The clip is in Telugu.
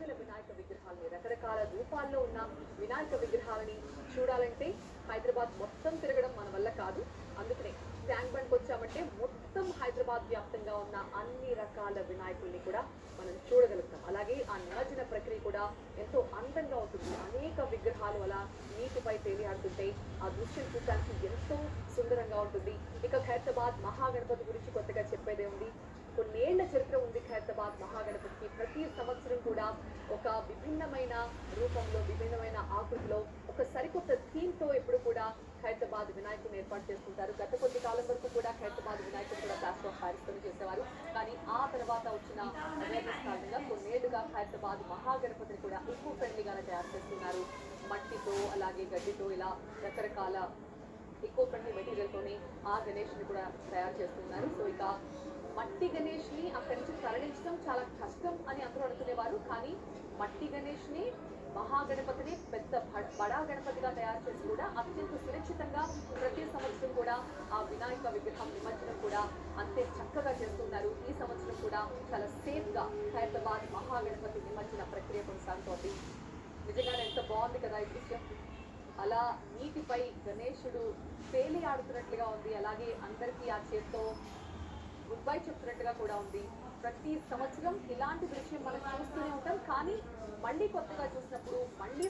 వందల వినాయక విగ్రహాలని రకరకాల రూపాల్లో ఉన్న వినాయక విగ్రహాలని చూడాలంటే హైదరాబాద్ మొత్తం తిరగడం మన వల్ల కాదు. అందుకనే ట్యాంక్ బండ్కి వచ్చామంటే మొత్తం హైదరాబాద్ వ్యాప్తంగా ఉన్న అన్ని రకాల వినాయకుల్ని కూడా మనం చూడగలుగుతాం. అలాగే ఆ నిమజ్జన ప్రక్రియ కూడా ఎంతో అందంగా ఉంటుంది. అనేక విగ్రహాలు అలా నీటిపై తేలియాడుతుంటే ఆ దృశ్యం చూడటానికి ఎంతో సుందరంగా ఉంటుంది. ఇక ఖైరతాబాద్ మహాగణపతి గురించి కొత్తగా చెప్పేదే ఉంది. కొన్నేళ్ల చరిత్ర ఉంది ఖైరతాబాద్ మహాగణపతికి. ప్రతి సంవత్సరం కూడా ఒక విభిన్నమైన రూపంలో, విభిన్నమైన ఆకృతిలో, ఒక సరికొత్త థీమ్ తో ఎప్పుడు కూడా ఖైరతాబాద్ వినాయకుడిని ఏర్పాటు చేసుకుంటారు. గత కొద్ది కాలం వరకు కూడా ఖైరతాబాద్ వినాయకుడు కూడా ప్లాస్టర్ ఆఫ్ ప్యారిస్ తో చేసేవారు. కానీ ఆ తర్వాత వచ్చిన అవేర్నెస్ కారణంగా కొన్నేళ్లుగా ఖైరతాబాద్ మహాగణపతిని కూడా ఎక్కువ ఫ్రెండ్లీగానే తయారు చేస్తున్నారు. మట్టితో, అలాగే గడ్డితో, ఇలా రకరకాల ఎక్కువ ఫ్రెండ్లీ మెటీరియల్ తోనే ఆ గణేష్ ని కూడా తయారు చేస్తున్నారు. సో ఇక మట్టి గణేష్ ని అక్కడి నుంచి తరలించడం చాలా కష్టం అని అందరూ అనుకునేవారు. కానీ మట్టి గణేష్ ని మహాగణపతిని పెద్ద బడా గణపతిగా తయారు చేసి కూడా అత్యంత సురక్షితంగా ప్రతి సంవత్సరం కూడా ఆ వినాయక విగ్రహం నిమజ్జనం కూడా అంతే చక్కగా చేస్తున్నారు. ఈ సంవత్సరం కూడా చాలా సేఫ్ గా ఖైరతాబాద్ మహాగణపతి నిమజ్జన ప్రక్రియ కొనసాగుతోంది. నిజంగానే ఎంత బాగుంది కదా ఈ దృశ్యం. అలా నీటిపై గణేశుడు తేలి ఆడుతున్నట్లుగా ఉంది. అలాగే అందరికీ ఆ చేత్తో గుడ్ బై చెప్తున్నట్టుగా కూడా ఉంది. ప్రతి సంవత్సరం ఇలాంటి దృశ్యం మనం చూస్తూనే ఉంటాం. కానీ మళ్ళీ కొత్తగా చూసినప్పుడు మళ్ళీ